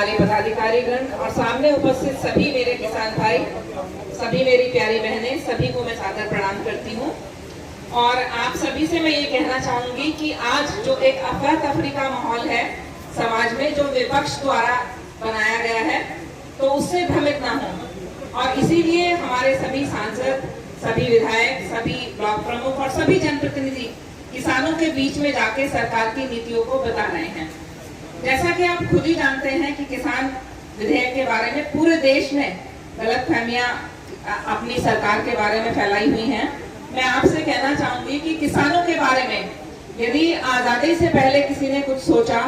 हमारे पदाधिकारीगण और सामने उपस्थित सभी मेरे किसान भाई, सभी मेरी प्यारी बहनें, सभी को मैं सादर प्रणाम करती हूँ। और आप सभी से मैं ये कहना चाहूंगी कि आज जो एक अफरा तफरी का माहौल है समाज में, जो विपक्ष द्वारा बनाया गया है, तो उससे भ्रमित ना हो। और इसीलिए हमारे सभी सांसद, सभी विधायक, सभी ब्लॉक प्रमुख और सभी जनप्रतिनिधि किसानों के बीच में जाके सरकार की नीतियों को बता रहे हैं। जैसा कि आप खुद ही जानते हैं कि किसान विधेयक के बारे में पूरे देश में गलतफहमियां अपनी सरकार के बारे में फैलाई हुई हैं। मैं आपसे कहना चाहूंगी कि किसानों के बारे में यदि आजादी से पहले किसी ने कुछ सोचा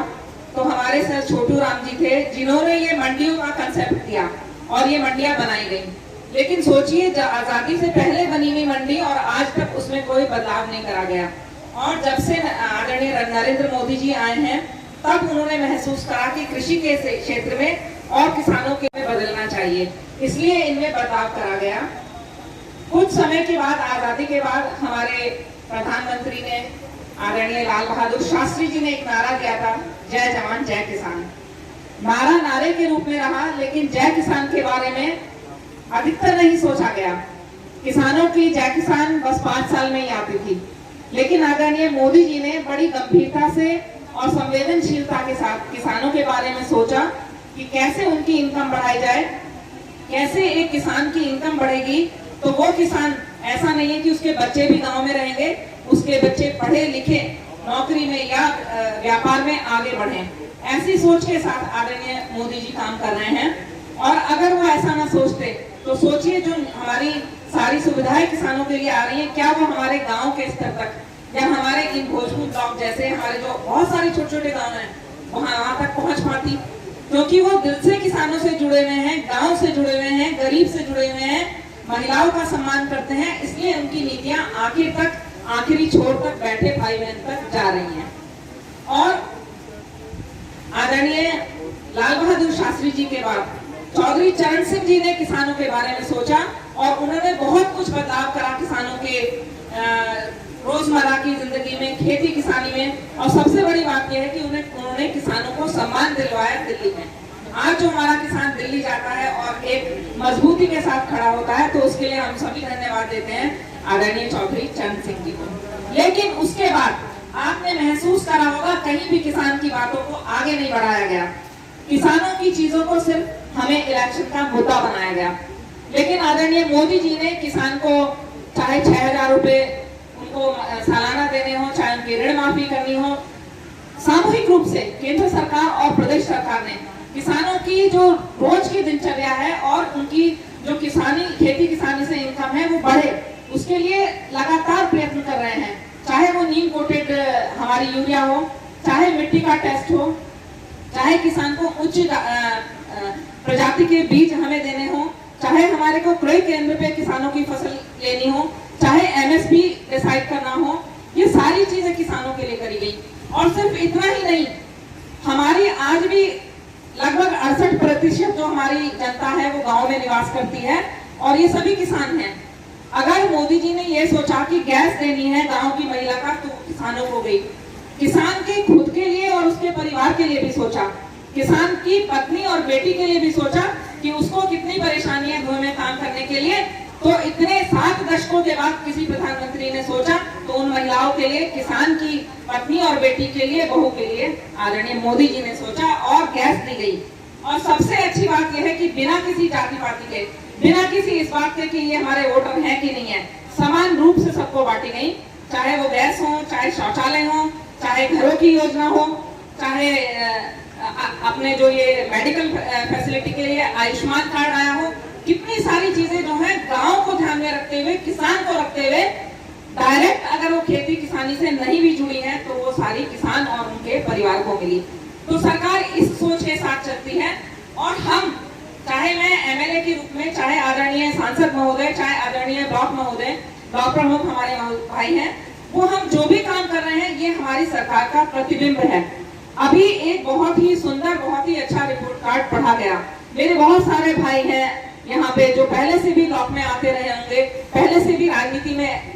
तो हमारे सर छोटू राम जी थे, जिन्होंने ये मंडियों का कंसेप्ट दिया और ये मंडियां बनाई गई। लेकिन सोचिए, आजादी से पहले बनी हुई मंडी और आज तक उसमें कोई बदलाव नहीं करा गया। और जब से आदरणीय नरेंद्र मोदी जी आए हैं, तब उन्होंने महसूस करा कि कृषि के क्षेत्र में और किसानों के में बदलना चाहिए, इसलिए इनमें बदलाव करा गया। कुछ समय के बाद, आजादी के बाद, हमारे प्रधानमंत्री ने, आदरणीय लाल बहादुर शास्त्री जी ने एक नारा दिया था, जय जवान जय किसान। नारा नारे के रूप में रहा, लेकिन जय किसान के बारे में अधिकतर नहीं सोचा गया। किसानों की जय किसान बस 5 साल में ही आती थी। लेकिन आदरणीय मोदी जी ने बड़ी गंभीरता से और संवेदनशीलता के साथ किसानों के बारे में सोचा कि कैसे उनकी इनकम बढ़ाई जाए, कैसे एक किसान की इनकम बढ़ेगी। तो वो किसान, ऐसा नहीं है कि उसके बच्चे भी गांव में रहेंगे, उसके बच्चे पढ़े लिखे नौकरी में या व्यापार में आगे बढ़े। ऐसी सोच के साथ आदरणीय मोदी जी काम कर रहे हैं। और अगर वो ऐसा ना सोचते तो सोचिए, जो हमारी सारी सुविधाएं किसानों के लिए आ रही हैं, क्या वो हमारे गांव के स्तर तक या हमारे इन भोजपुर ब्लॉक जैसे हमारे जो बहुत सारे छोटे छोटे गांव हैं वहां तक पहुंच पाती? क्योंकि वो दिल से किसानों से जुड़े हुए हैं, गांव से जुड़े हुए हैं, गरीब से जुड़े हुए हैं, महिलाओं का सम्मान करते हैं। इसलिए उनकी नीतियां आखिर तक, आखिरी छोर तक बैठे भाई बहन तक जा रही हैं। और आदरणीय लाल बहादुर शास्त्री जी के बाद चौधरी चरण सिंह जी ने किसानों के बारे में सोचा और उन्होंने बहुत कुछ बदलाव करा किसानों के रोजमर्रा की जिंदगी में, खेती किसानी में। और सबसे बड़ी बात यह है कि उन्होंने किसानों को सम्मान दिलवाया दिल्ली में। आज जो हमारा किसान दिल्ली जाता है और एक मजबूती के साथ खड़ा होता है, तो उसके लिए हम सभी धन्यवाद देते हैं आदरणीय चौधरी चरण सिंह जी को। लेकिन उसके बाद आपने महसूस करा होगा, कहीं भी किसान की बातों को आगे नहीं बढ़ाया गया। किसानों की चीजों को सिर्फ हमें इलेक्शन का मुद्दा बनाया गया। लेकिन आदरणीय मोदी जी ने किसान को चाहे 6000 रुपए उनको सालाना देने हो, चाहे उनकी ऋण माफी करनी हो, सामूहिक रूप से केंद्र सरकार और प्रदेश सरकार ने किसानों की जो रोज की दिनचर्या है और उनकी जो किसानी, खेती किसानी से इनकम है, वो बढ़े, उसके लिए लगातार प्रयत्न कर रहे हैं। चाहे वो नीम कोटेड हमारी यूरिया हो, चाहे मिट्टी का टेस्ट हो, चाहे किसान को उच्च प्रजाति के बीज हमें देने हो, चाहे हमारे को क्रय केंद्र पे किसानों की फसल लेनी हो, चाहे एमएसपी डिसाइड करना हो, ये सारी चीजें किसानों के लिए करी गई। और सिर्फ इतना ही नहीं, हमारी आज भी लगभग 68% जो हमारी जनता है वो गांव में निवास करती है और ये सभी किसान हैं। अगर मोदी जी ने ये सोचा कि गैस देनी है गांव की महिला का, तो किसानों को गई। किसान के खुद के लिए और उसके परिवार के लिए भी सोचा, किसान की पत्नी और बेटी के लिए भी सोचा कि उसको कितनी परेशानी है घर में काम करने के लिए। तो इतने 7 दशकों के बाद किसी प्रधानमंत्री ने सोचा, तो उन महिलाओं के लिए, किसान की पत्नी और बेटी के लिए, बहू के लिए आदरणीय मोदी जी ने सोचा और गैस दी गई। और सबसे अच्छी बात यह है कि बिना किसी जाति पाति के, बिना किसी इस बात के कि ये हमारे वोटर हैं कि नहीं है, समान रूप से सबको बांटी गई। चाहे वो गैस हो, चाहे शौचालय हो, चाहे घरों की योजना हो, चाहे अपने जो ये मेडिकल फैसिलिटी के लिए आयुष्मान कार्ड आया हो, कितनी सारी चीजें जो है गांव को ध्यान में रखते हुए, किसान को रखते हुए, डायरेक्ट अगर वो खेती किसानी से नहीं भी जुड़ी है तो वो सारी किसान और उनके परिवार को मिली। तो सरकार इस सोच के साथ चलती है। और हम, चाहे मैं एमएलए के रूप में, चाहे आदरणीय सांसद महोदय, चाहे आदरणीय ब्लॉक महोदय, ब्लॉक प्रमुख हमारे भाई हैं, वो हम जो भी काम कर रहे हैं ये हमारी सरकार का प्रतिबिंब है। अभी एक बहुत ही सुंदर, बहुत ही अच्छा रिपोर्ट कार्ड पढ़ा गया। मेरे बहुत सारे भाई हैं यहाँ पे जो पहले से भी ब्लॉक में आते रहे होंगे, पहले से भी राजनीति में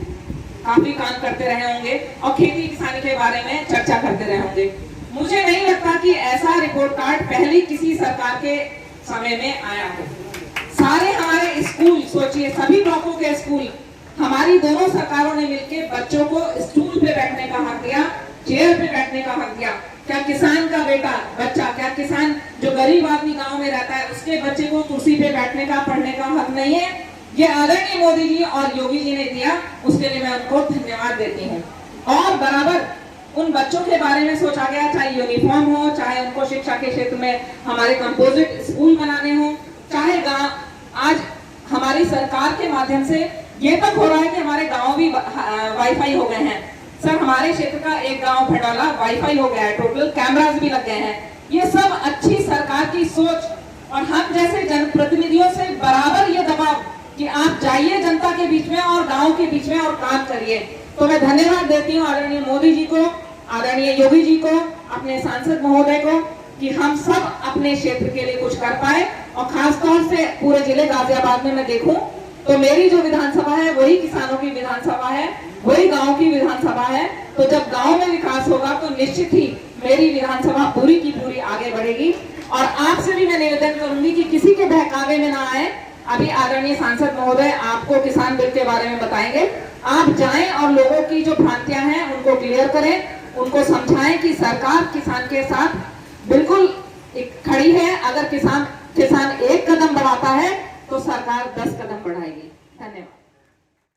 काफी काम करते रहे होंगे और खेती किसानी के बारे में चर्चा करते रहे होंगे। मुझे नहीं लगता कि ऐसा रिपोर्ट कार्ड पहले किसी सरकार के समय में आया हो। सारे हमारे स्कूल, सोचिए सभी ब्लॉकों के स्कूल, हमारी दोनों सरकारों ने मिलकर बच्चों को स्टूल पे बैठने का हक दिया, चेयर पे बैठने का हक दिया। क्या किसान का बच्चा, क्या किसान जो गरीब आदमी गांव में रहता है, उसके बच्चे को कुर्सी पे बैठने का, पढ़ने का हक नहीं है? ये आदरणीय मोदी जी और योगी जी ने दिया, उसके लिए मैं उनको धन्यवाद देती हूँ। और बराबर उन बच्चों के बारे में सोचा गया, चाहे यूनिफॉर्म हो, चाहे उनको शिक्षा के क्षेत्र में हमारे कंपोजिट स्कूल बनाने हो, चाहे गांव, आज हमारी सरकार के माध्यम से ये तक हो रहा है कि हमारे गांव भी वाईफाई हो गए हैं। सर, हमारे क्षेत्र का एक गांव भटौला वाईफाई हो गया है, टोटल कैमरास भी लग गए हैं। ये सब अच्छी सरकार की सोच, और हम जैसे जनप्रतिनिधियों से बराबर ये दबाव कि आप जाइए जनता के बीच में और गांव के बीच में और काम करिए। तो मैं धन्यवाद देती हूँ आदरणीय मोदी जी को, आदरणीय योगी जी को, अपने सांसद महोदय को, कि हम सब अपने क्षेत्र के लिए कुछ कर पाए। और खासतौर से पूरे जिले गाजियाबाद में मैं देखूं तो मेरी जो विधानसभा है वही किसानों की विधानसभा है, वही गांव की विधानसभा है। तो जब गांव में विकास होगा तो निश्चित ही मेरी विधानसभा पूरी की पूरी आगे बढ़ेगी। और आपसे भी मैं निवेदन करूंगी कि किसी के बहकावे में ना आए। अभी आदरणीय सांसद महोदय आपको किसान बिल के बारे में बताएंगे, आप जाएं और लोगों की जो भ्रांतियां हैं उनको क्लियर करें, उनको समझाएं कि सरकार किसान के साथ बिल्कुल खड़ी है। अगर किसान एक कदम बढ़ाता है तो सरकार 10 कदम बढ़ाएगी। धन्यवाद।